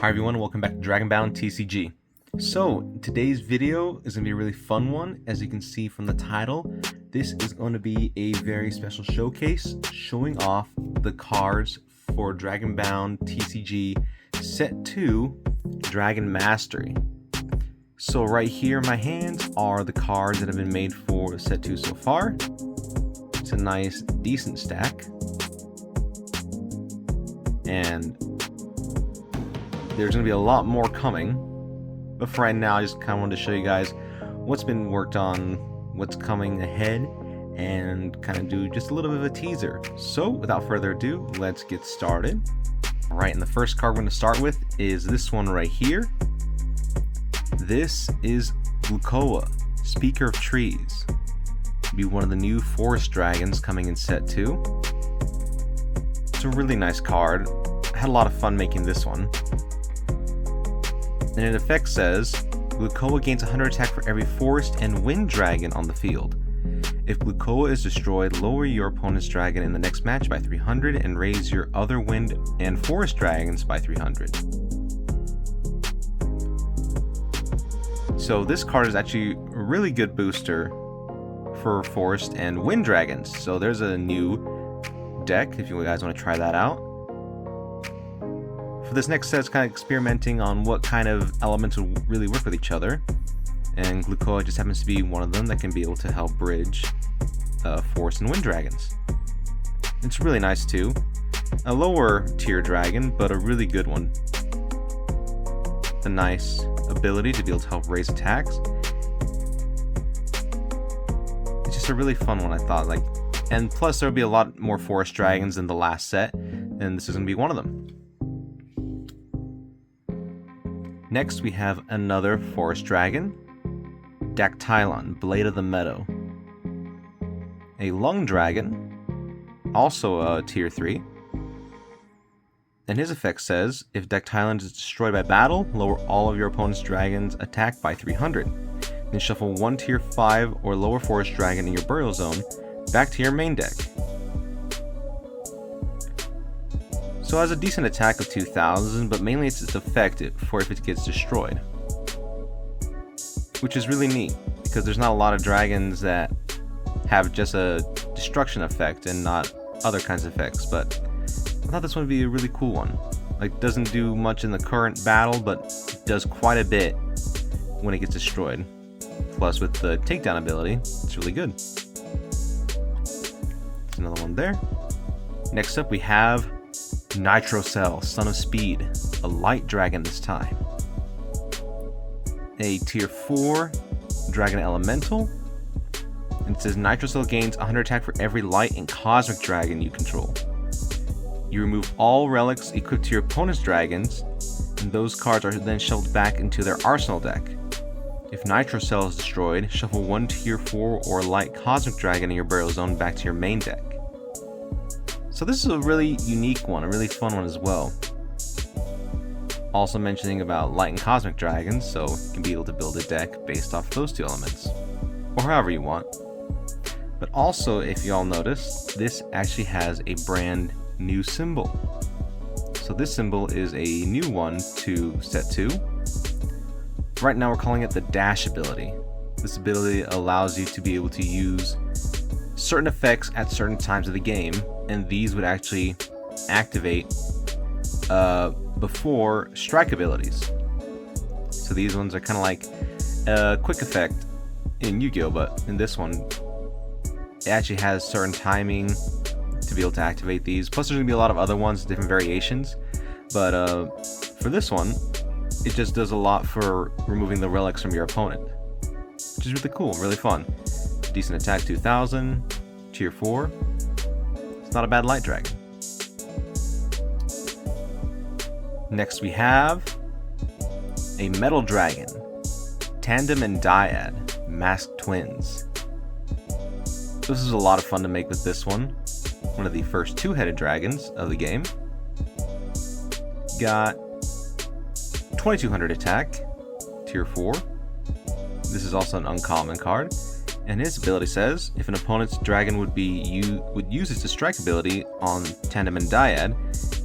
Hi everyone, welcome back to Bound TCG. So today's video is going to be a really fun one. As you can see from the title, this is going to be a very special showcase showing off the cards for Bound TCG Set 2 Dragon Mastery. So right here in my hands are the cards that have been made for Set 2 so far. It's a nice, decent stack. And there's going to be a lot more coming, but for right now I just kind of wanted to show you guys what's been worked on, what's coming ahead, and kind of do just a little bit of a teaser. So without further ado, let's get started. Alright, and the first card we're going to start with is this one right here. This is Glukoa, Speaker of Trees. It'll be one of the new forest dragons coming in Set 2. It's a really nice card. I had a lot of fun making this one. And in effect says, Glukoa gains 100 attack for every forest and wind dragon on the field. If Glukoa is destroyed, lower your opponent's dragon in the next match by 300 and raise your other wind and forest dragons by 300. So this card is actually a really good booster for forest and wind dragons. So there's a new deck if you guys want to try that out. For this next set, it's kind of experimenting on what kind of elements will really work with each other, and Glukoa just happens to be one of them that can be able to help bridge forest and wind dragons. It's really nice too. A lower tier dragon, but a really good one. A nice ability to be able to help raise attacks. It's just a really fun one, I thought. And plus there'll be a lot more forest dragons in the last set, and this is going to be one of them. Next, we have another forest dragon, Dactylon, Blade of the Meadow. A lung dragon, also a tier 3. And his effect says, if Dactylon is destroyed by battle, lower all of your opponent's dragons' attack by 300. Then shuffle one tier 5 or lower forest dragon in your burial zone back to your main deck. So it has a decent attack of 2000, but mainly it's its effect for if it gets destroyed. Which is really neat, because there's not a lot of dragons that have just a destruction effect and not other kinds of effects, but I thought this one would be a really cool one. Doesn't do much in the current battle, but it does quite a bit when it gets destroyed. Plus with the takedown ability, it's really good. There's another one there. Next up we have Nitrocell, Son of Speed, a light dragon this time. A tier 4 dragon elemental, and it says Nitrocell gains 100 attack for every light and cosmic dragon you control. You remove all relics equipped to your opponent's dragons, and those cards are then shuffled back into their arsenal deck. If Nitrocell is destroyed, shuffle one tier 4 or light cosmic dragon in your burial zone back to your main deck. So this is a really unique one, a really fun one as well. Also mentioning about light and cosmic dragons, so you can be able to build a deck based off those two elements, or however you want. But also, if y'all notice, this actually has a brand new symbol. So this symbol is a new one to Set 2. Right now we're calling it the Dash ability. This ability allows you to be able to use certain effects at certain times of the game, and these would actually activate before strike abilities. So these ones are kind of like a quick effect in Yu-Gi-Oh, but in this one it actually has certain timing to be able to activate these. Plus there's going to be a lot of other ones, different variations, but for this one it just does a lot for removing the relics from your opponent, which is really cool, really fun. Decent attack 2000, tier 4. It's not a bad light dragon. Next we have a metal dragon, Tandem and Dyad, Masked Twins. This is a lot of fun to make with this one. One of the first two-headed dragons of the game. Got 2200 attack, tier 4. This is also an uncommon card. And his ability says, if an opponent's dragon would use its strike ability on Tandem and Dyad,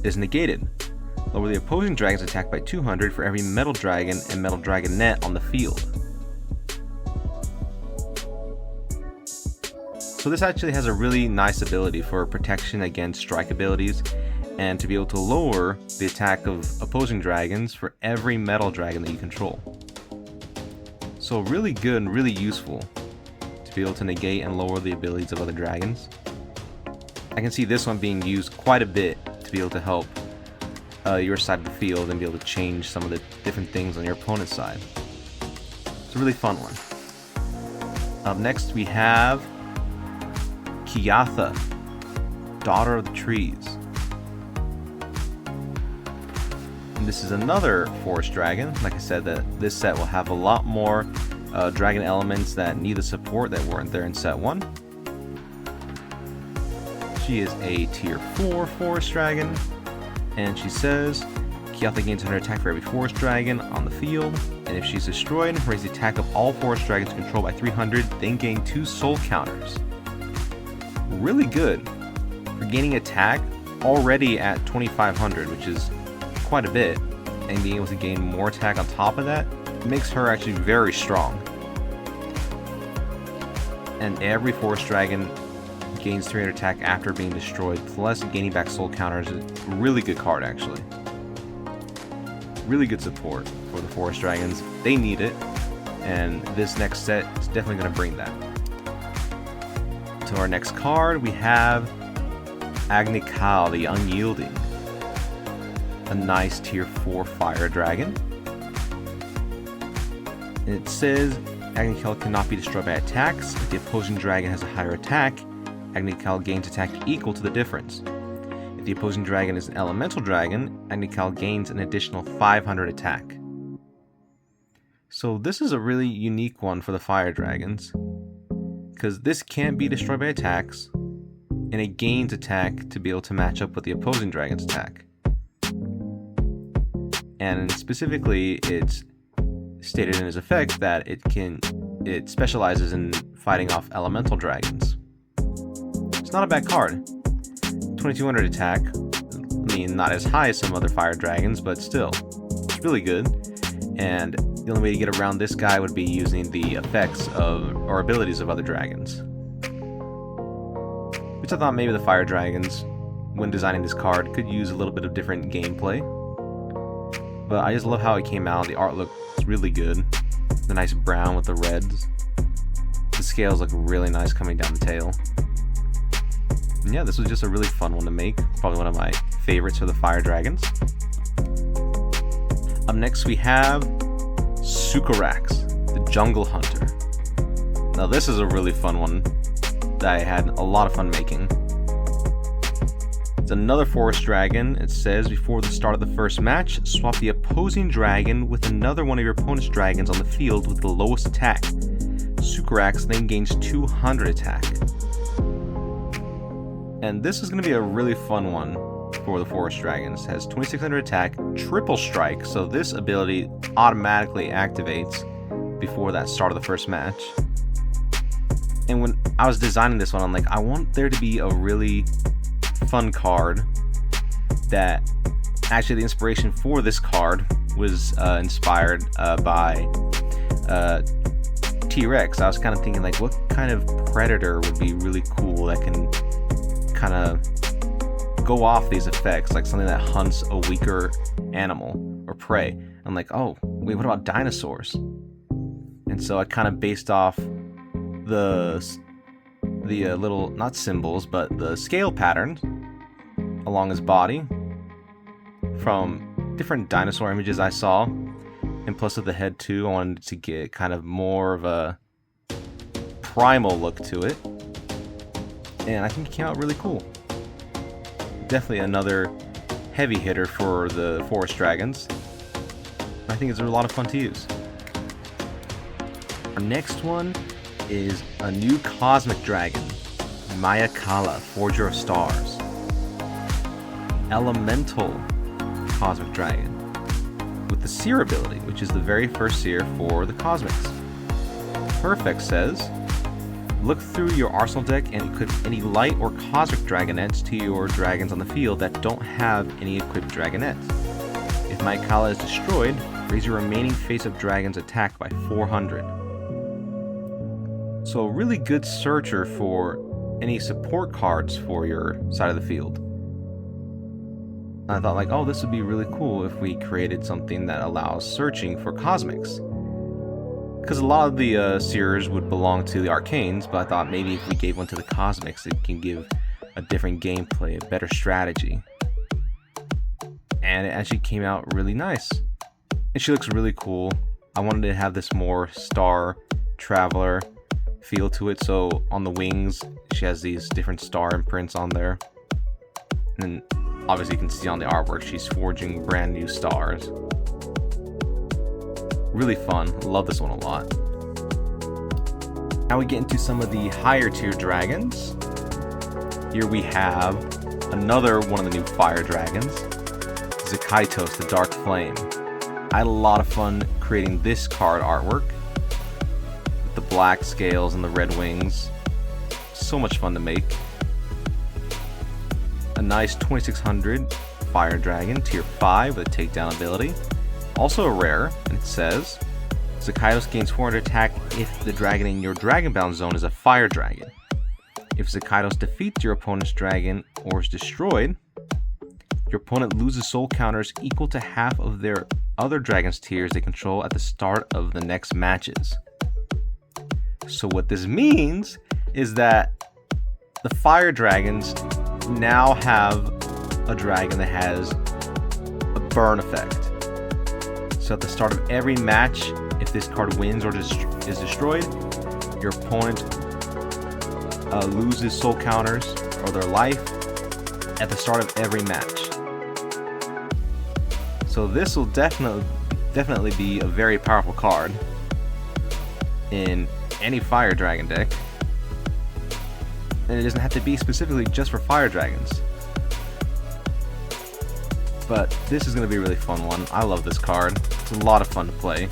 is negated. Lower the opposing dragon's attack by 200 for every metal dragon and metal dragonette on the field. So this actually has a really nice ability for protection against strike abilities, and to be able to lower the attack of opposing dragons for every metal dragon that you control. So really good and really useful to be able to negate and lower the abilities of other dragons. I can see this one being used quite a bit to be able to help your side of the field and be able to change some of the different things on your opponent's side. It's a really fun one. Up next we have Kiatha, Daughter of the Trees. And this is another forest dragon. Like I said, this set will have a lot more dragon elements that need the support that weren't there in set 1. She is a tier 4 forest dragon, and she says Kiatha gains 100 attack for every forest dragon on the field, and if she's destroyed, raise the attack of all forest dragons controlled by 300, then gain 2 soul counters. Really good for gaining attack already at 2500, which is quite a bit, and being able to gain more attack on top of that makes her actually very strong. And every forest dragon gains 300 attack after being destroyed, plus gaining back soul counters. Is a really good card, actually. Really good support for the forest dragons. They need it, and this next set is definitely going to bring that. To our next card, we have Agnikal, the Unyielding. A nice tier 4 fire dragon. And it says Agnikal cannot be destroyed by attacks. If the opposing dragon has a higher attack, Agnikal gains attack equal to the difference. If the opposing dragon is an elemental dragon, Agnikal gains an additional 500 attack. So this is a really unique one for the fire dragons, because this can't be destroyed by attacks, and it gains attack to be able to match up with the opposing dragon's attack. And specifically, it's stated in its effect that it specializes in fighting off elemental dragons. It's not a bad card. 2200 attack. I mean, not as high as some other fire dragons, but still, it's really good. And the only way to get around this guy would be using the effects of or abilities of other dragons. Which I thought maybe the fire dragons, when designing this card, could use a little bit of different gameplay. But I just love how it came out. The art looks really good. The nice brown with the reds. The scales look really nice coming down the tail. And yeah, this was just a really fun one to make. Probably one of my favorites for the fire dragons. Up next we have Sukarax, the Jungle Hunter. Now this is a really fun one that I had a lot of fun making. It's another forest dragon. It says before the start of the first match, swap the opposing dragon with another one of your opponent's dragons on the field with the lowest attack. Sukarax then gains 200 attack. And this is going to be a really fun one for the forest dragons. It has 2600 attack, triple strike, so this ability automatically activates before that start of the first match. And when I was designing this one, I'm like, I want there to be a really fun card that actually the inspiration for this card was inspired by T-Rex. I was kind of thinking like, what kind of predator would be really cool that can kind of go off these effects, like something that hunts a weaker animal or prey. I'm like, oh wait, what about dinosaurs? And so I kind of based off the little, not symbols, but the scale patterns along his body from different dinosaur images I saw, and plus with the head too, I wanted to get kind of more of a primal look to it, and I think it came out really cool. Definitely another heavy hitter for the forest dragons. I think it's a lot of fun to use. Our next one is a new cosmic dragon, Mayakala, Forger of Stars. Elemental cosmic dragon with the Seer ability, which is the very first Seer for the Cosmics. Perfect says, look through your arsenal deck and equip any light or cosmic dragonettes to your dragons on the field that don't have any equipped dragonettes. my Kala is destroyed, raise your remaining face-up dragon's attack by 400. So a really good searcher for any support cards for your side of the field. I thought like, oh, this would be really cool if we created something that allows searching for cosmics. Because a lot of the seers would belong to the arcanes, but I thought maybe if we gave one to the cosmics, it can give a different gameplay, a better strategy. And it actually came out really nice. And she looks really cool. I wanted to have this more Star Traveler feel to it, so on the wings she has these different star imprints on there, and obviously you can see on the artwork she's forging brand new stars. Really fun. Love this one a lot. Now we get into some of the higher tier dragons. Here we have another one of the new fire dragons, Zakaitos, the Dark Flame. I had a lot of fun creating this card artwork. The black scales and the red wings. So much fun to make. A nice 2600 Fire Dragon, tier 5 with a takedown ability. Also a rare, and it says, Zakaitos gains 400 attack if the dragon in your Dragonbound zone is a Fire Dragon. If Zakaitos defeats your opponent's dragon or is destroyed, your opponent loses soul counters equal to half of their other dragon's tiers they control at the start of the next matches. So what this means is that the fire dragons now have a dragon that has a burn effect. So at the start of every match, if this card wins or is destroyed, your opponent loses soul counters or their life at the start of every match. So this will definitely be a very powerful card in any fire dragon deck, and it doesn't have to be specifically just for fire dragons. But this is going to be a really fun one. I love this card. It's a lot of fun to play,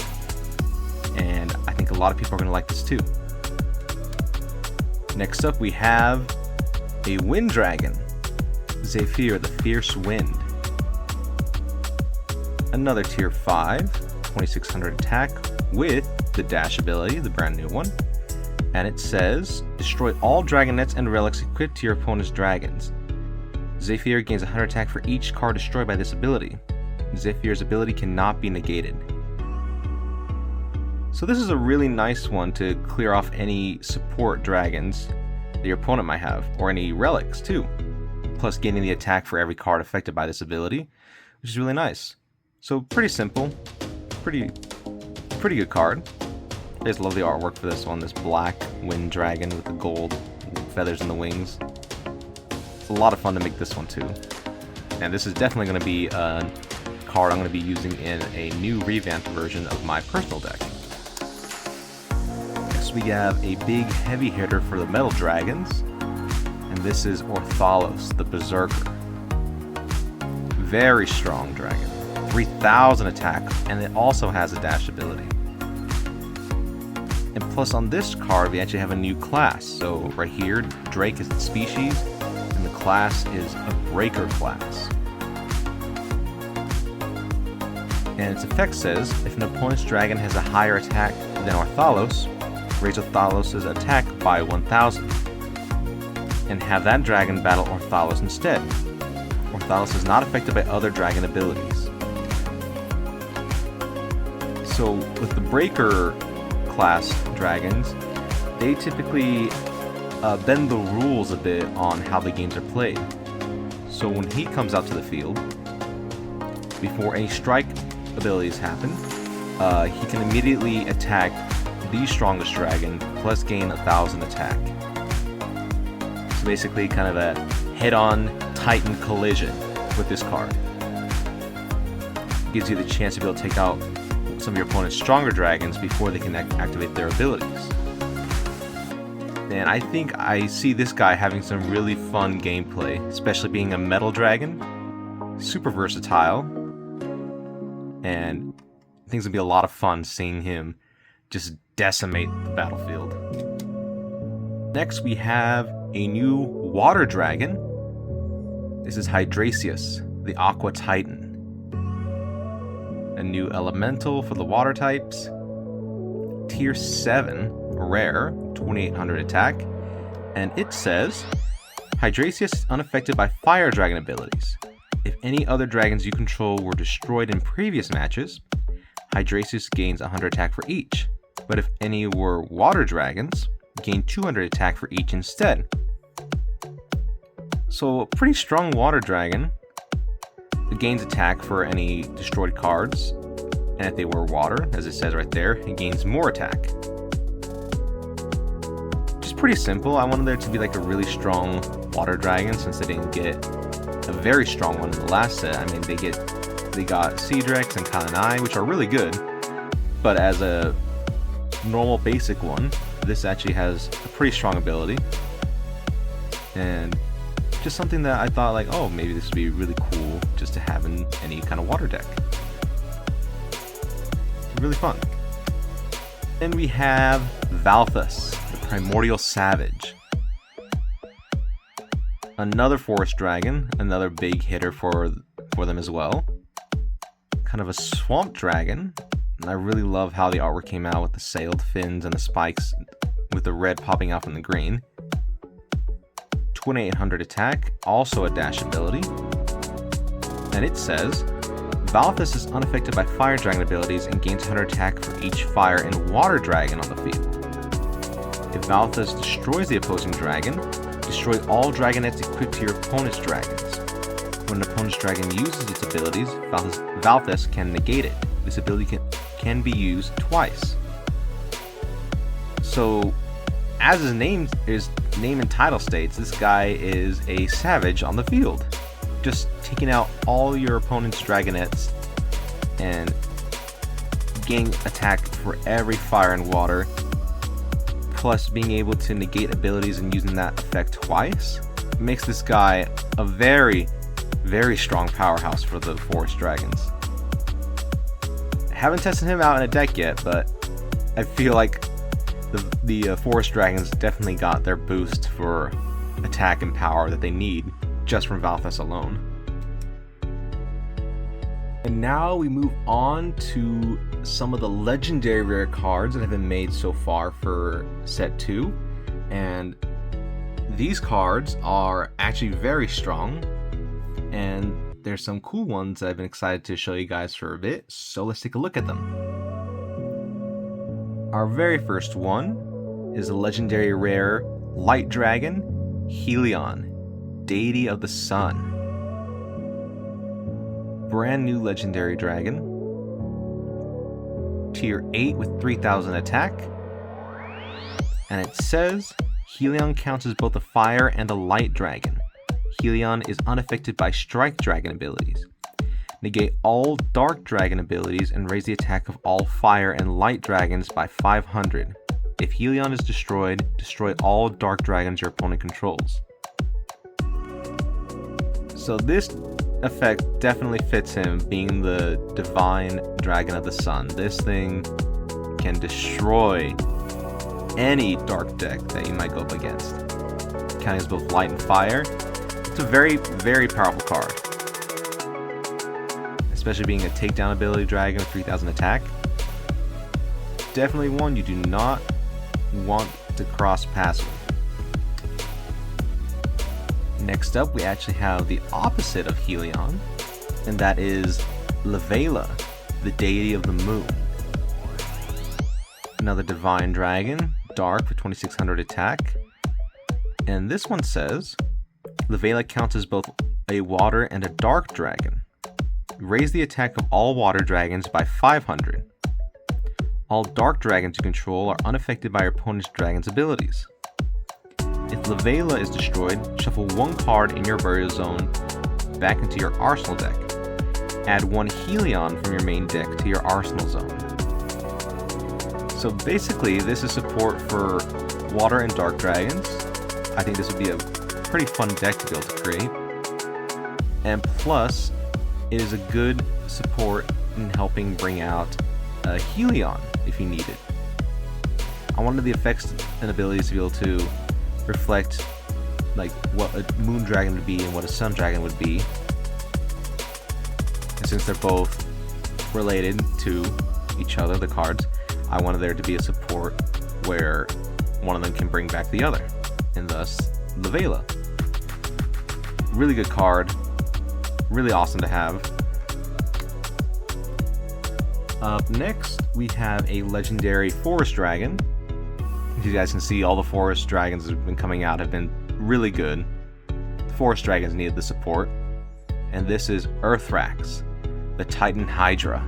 and I think a lot of people are going to like this too. Next up we have a wind dragon, Zephyr, the Fierce Wind. Another tier 5, 2600 attack with the dash ability, the brand new one. And it says, destroy all dragon nets and relics equipped to your opponent's dragons. Zephyr gains 100 attack for each card destroyed by this ability. Zephyr's ability cannot be negated. So this is a really nice one to clear off any support dragons that your opponent might have, or any relics too. Plus gaining the attack for every card affected by this ability, which is really nice. So pretty simple, pretty good card. I just love the artwork for this one, this black wind dragon with the gold feathers in the wings. It's a lot of fun to make this one too. And this is definitely going to be a card I'm going to be using in a new revamped version of my personal deck. Next we have a big heavy hitter for the metal dragons, and this is Orthalos, the Berserker. Very strong dragon, 3000 attack, and it also has a dash ability. And plus on this card we actually have a new class. So right here, Drake is the species, and the class is a Breaker class. And its effect says, if an opponent's dragon has a higher attack than Orthalos, raise Orthalos' attack by 1000. And have that dragon battle Orthalos instead. Orthalos is not affected by other dragon abilities. So with the Breaker class dragons, they typically bend the rules a bit on how the games are played. So when he comes out to the field, before any strike abilities happen, he can immediately attack the strongest dragon, plus gain 1000 attack. So basically kind of a head-on Titan collision with this card. Gives you the chance to be able to take out some of your opponent's stronger dragons before they can activate their abilities. And I think I see this guy having some really fun gameplay, especially being a metal dragon. Super versatile. And I think it's going to be a lot of fun seeing him just decimate the battlefield. Next we have a new water dragon. This is Hydracius, the Aqua Titan. a new elemental for the water types, tier 7 rare, 2800 attack, and it says Hydracius is unaffected by fire dragon abilities. If any other dragons you control were destroyed in previous matches, Hydracius gains 100 attack for each, but if any were water dragons, gain 200 attack for each instead. So a pretty strong water dragon. It gains attack for any destroyed cards, and if they were water, as it says right there, it gains more attack. Just pretty simple. I wanted there to be like a really strong water dragon since they didn't get a very strong one in the last set. I mean, they got Seedrex and Kanai, which are really good, but as a normal basic one, this actually has a pretty strong ability, and just something that I thought like, oh, maybe this would be really cool just to have in any kind of water deck. Really fun. Then we have Valthus, the Primordial Savage. Another forest dragon, another big hitter for them as well. Kind of a swamp dragon. And I really love how the artwork came out with the sailed fins and the spikes with the red popping out from the green. 2800 attack, also a dash ability. And it says, Valthus is unaffected by fire dragon abilities and gains 100 attack for each fire and water dragon on the field. If Valthus destroys the opposing dragon, destroy all dragonets equipped to your opponent's dragons. When an opponent's dragon uses its abilities, Valthus can negate it. This ability can be used twice. So, as his name and title states, this guy is a savage on the field, just taking out all your opponent's dragonets and gaining attack for every fire and water, plus being able to negate abilities and using that effect twice, makes this guy a very, very strong powerhouse for the forest dragons. I haven't tested him out in a deck yet, but I feel like the forest dragons definitely got their boost for attack and power that they need just from Valthus alone. And now we move on to some of the legendary rare cards that have been made so far for set 2, and these cards are actually very strong, and there's some cool ones that I've been excited to show you guys for a bit, so let's take a look at them. Our very first one is a legendary rare Light Dragon, Helion, Deity of the Sun. Brand new legendary dragon. Tier 8 with 3000 attack. And it says, Helion counts as both a fire and a light dragon. Helion is unaffected by strike dragon abilities. Negate all dark dragon abilities and raise the attack of all fire and light dragons by 500. If Helion is destroyed, destroy all dark dragons your opponent controls. So this effect definitely fits him, being the divine dragon of the sun. This thing can destroy any dark deck that you might go up against. Counting as both light and fire, it's a very, very powerful card. Especially being a takedown ability dragon with 3000 attack. Definitely one you do not want to cross paths with. Next up, we actually have the opposite of Helion, and that is Levela, the deity of the moon. Another divine dragon, dark for 2600 attack. And this one says, Levela counts as both a water and a dark dragon. Raise the attack of all water dragons by 500. All dark dragons you control are unaffected by your opponent's dragon's abilities. If Levela is destroyed, shuffle one card in your burial zone back into your arsenal deck. Add one Helion from your main deck to your arsenal zone. So basically, this is support for water and dark dragons. I think this would be a pretty fun deck to be able to create. And plus, it is a good support in helping bring out a Helion if you need it. I wanted the effects and abilities to be able to reflect like what a moon dragon would be and what a sun dragon would be. And since they're both related to each other, the cards. I wanted there to be a support where one of them can bring back the other, and thus the Vela. Really good card, really awesome to have. Up next, we have a legendary Forest Dragon. As you guys can see, all the Forest Dragons that have been coming out have been really good. The Forest Dragons needed the support, and this is Earthrax, the Titan Hydra.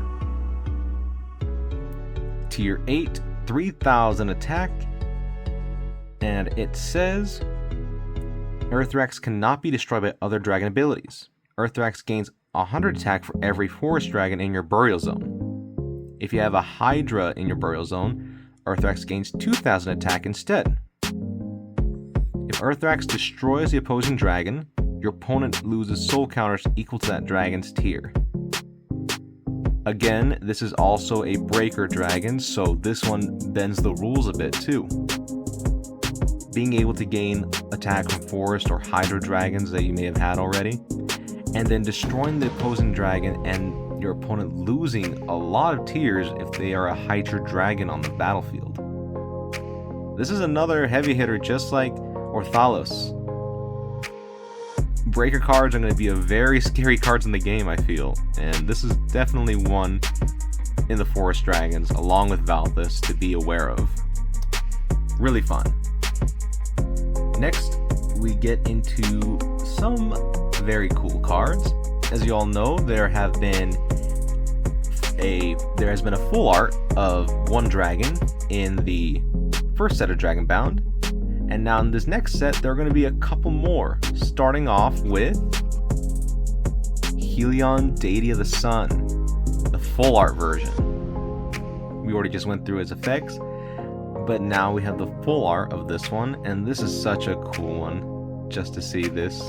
Tier 8, 3000 attack, and it says Earthrax cannot be destroyed by other dragon abilities. Earthrax gains 100 attack for every Forest Dragon in your burial zone. If you have a Hydra in your burial zone, Earthrax gains 2000 attack instead. If Earthrax destroys the opposing dragon, your opponent loses soul counters equal to that dragon's tier. Again, this is also a breaker dragon, so this one bends the rules a bit too. Being able to gain attack from forest or hydra dragons that you may have had already, and then destroying the opposing dragon and your opponent losing a lot of tiers if they are a hydra dragon on the battlefield. This is another heavy hitter just like Orthalos. Breaker cards are going to be a very scary cards in the game, I feel, and this is definitely one in the Forest Dragons, along with Valthus, to be aware of. Really fun. Next, we get into some very cool cards. As you all know, there has been a full art of one dragon in the first set of Dragon Bound, and now in this next set there are going to be a couple more, starting off with Helion, Deity of the Sun, the full art version. We already just went through its effects, but now we have the full art of this one, and this is such a cool one just to see this.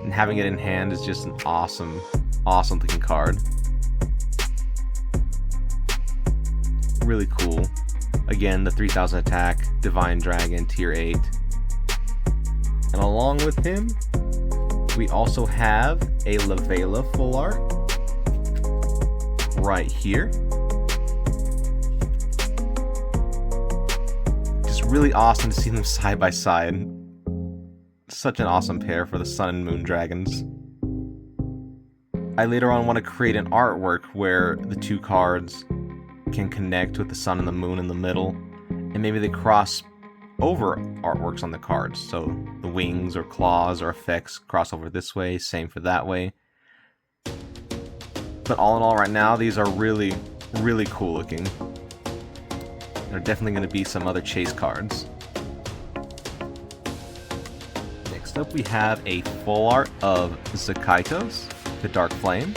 And having it in hand is just an awesome looking card. Really cool. Again, the 3000 attack, Divine Dragon, tier 8. And along with him, we also have a Lavela full art right here. Just really awesome to see them side by side. Such an awesome pair for the Sun and Moon Dragons. I later on want to create an artwork where the two cards can connect with the Sun and the Moon in the middle, and maybe they cross over artworks on the cards, so the wings or claws or effects cross over this way, same for that way. But all in all, right now, these are really cool looking. There are definitely going to be some other chase cards. Next up, we have a full art of Zakaitos, the Dark Flame.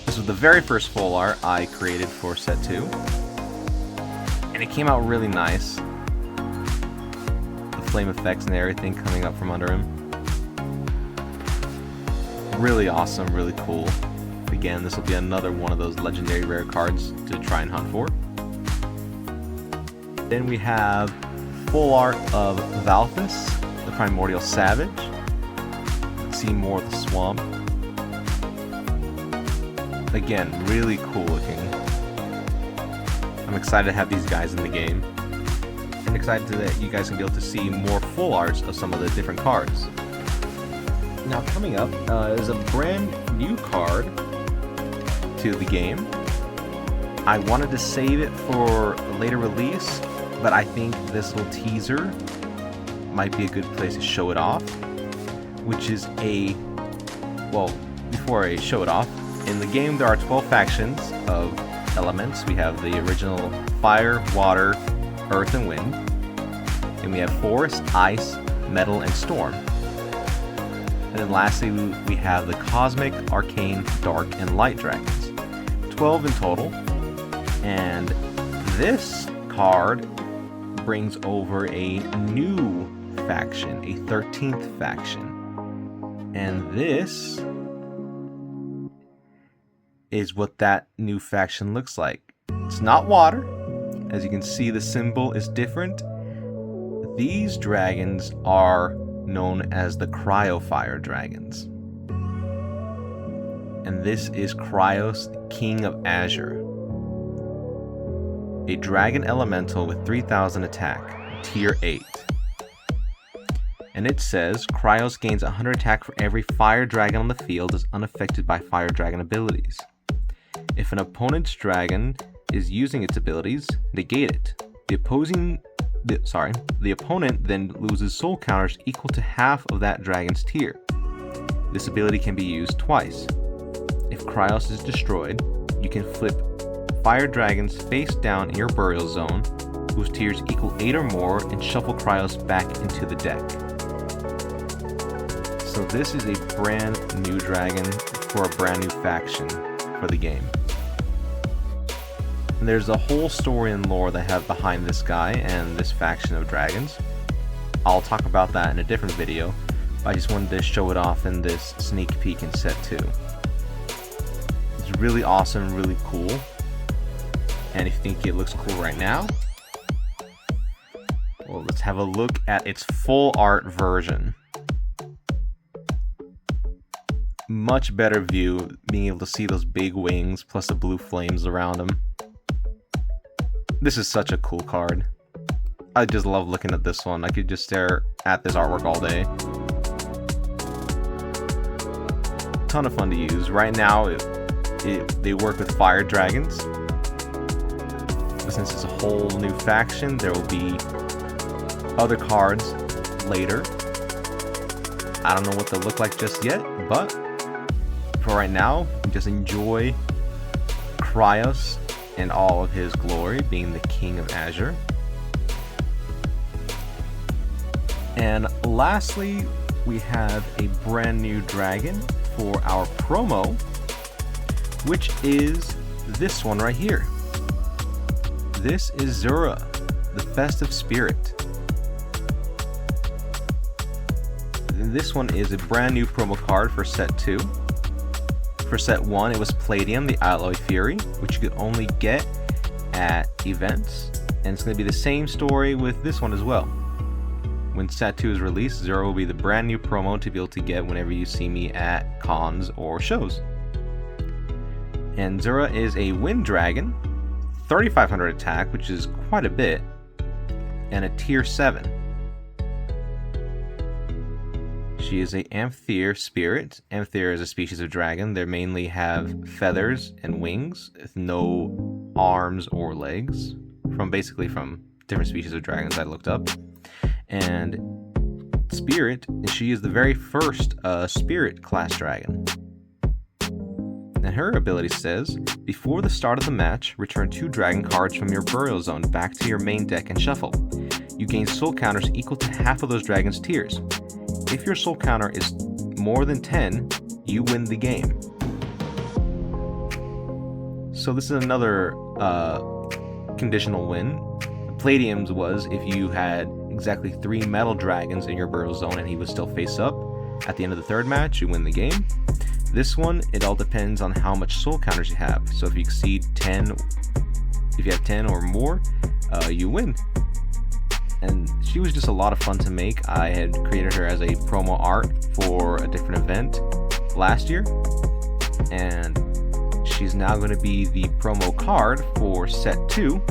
This was the very first full art I created for set 2, and it came out really nice. The flame effects and everything coming up from under him. Really awesome, really cool. Again, this will be another one of those legendary rare cards to try and hunt for. Then we have full art of Valthus, the Primordial Savage. See more of the swamp. Again, really cool looking. I'm excited to have these guys in the game, and excited that you guys can be able to see more full arts of some of the different cards. Now coming up is a brand new card to the game. I wanted to save it for a later release, but I think this little teaser might be a good place to show it off, which is before I show it off, in the game there are 12 factions of elements. We have the original fire, water, earth, and wind. And we have forest, ice, metal, and storm. And then lastly, we have the cosmic, arcane, dark, and light dragons. 12 in total. And this card brings over a new faction, a 13th faction. And this is what that new faction looks like. It's not water. As you can see, the symbol is different. These dragons are known as the Cryofire Dragons. and this is Kryos, King of Azure. A dragon elemental with 3000 attack, tier 8. And it says, Kryos gains 100 attack for every fire dragon on the field is unaffected by fire dragon abilities. If an opponent's dragon is using its abilities, negate it. The opponent then loses soul counters equal to half of that dragon's tier. This ability can be used twice. If Kryos is destroyed, you can flip fire dragons face down in your burial zone, whose tiers equal 8 or more, and shuffle Kryos back into the deck. So this is a brand new dragon for a brand new faction for the game. And there's a whole story and lore they have behind this guy and this faction of dragons. I'll talk about that in a different video. I just wanted to show it off in this sneak peek in set 2. It's really awesome, really cool. And if you think it looks cool right now, well, let's have a look at its full art version. Much better view, being able to see those big wings plus the blue flames around them. This is such a cool card. I just love looking at this one. I could just stare at this artwork all day. Ton of fun to use. Right now, they work with fire dragons. But since it's a whole new faction, there will be other cards later. I don't know what they'll look like just yet, but for right now, just enjoy Kryos and all of his glory, being the King of Azure. And lastly, we have a brand new dragon for our promo, which is this one right here. This is Zura, the Festive Spirit. This one is a brand new promo card for set 2. For set 1, it was Palladium, the Alloy Fury, which you could only get at events. And it's going to be the same story with this one as well. When set 2 is released, Zura will be the brand new promo to be able to get whenever you see me at cons or shows. And Zura is a Wind Dragon, 3500 attack, which is quite a bit, and a tier 7. She is a Amphitheer spirit. Amphitheer is a species of dragon. They mainly have feathers and wings, with no arms or legs, from different species of dragons I looked up. And spirit, she is the very first spirit class dragon. And her ability says, before the start of the match, return 2 dragon cards from your burial zone back to your main deck and shuffle. You gain soul counters equal to half of those dragons' tiers. If your soul counter is more than 10, you win the game. So this is another conditional win. Palladium's was if you had exactly 3 metal dragons in your burial zone and he was still face up. At the end of the 3rd match, you win the game. This one, it all depends on how much soul counters you have. So if you exceed 10, if you have 10 or more, you win. And she was just a lot of fun to make. I had created her as a promo art for a different event last year, and she's now going to be the promo card for set 2,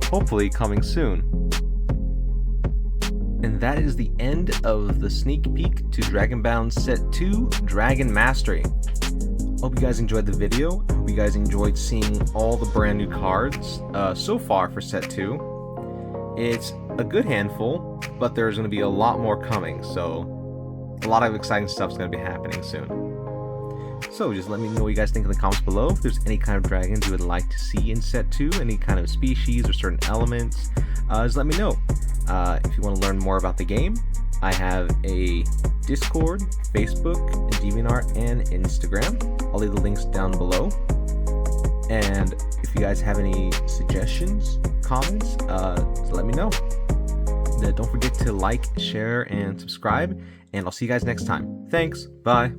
hopefully coming soon. And that is the end of the sneak peek to Dragonbound Set 2 Dragon Mastery. Hope you guys enjoyed the video. Hope you guys enjoyed seeing all the brand new cards so far for Set 2. It's a good handful, but there's going to be a lot more coming, so a lot of exciting stuff is going to be happening soon. So just let me know what you guys think in the comments below. If there's any kind of dragons you would like to see in Set 2, any kind of species or certain elements, just let me know. If you want to learn more about the game, I have a Discord, Facebook, DeviantArt, and Instagram. I'll leave the links down below. And if you guys have any suggestions, comments, let me know. Don't forget to like, share, and subscribe, and I'll see you guys next time. Thanks, bye.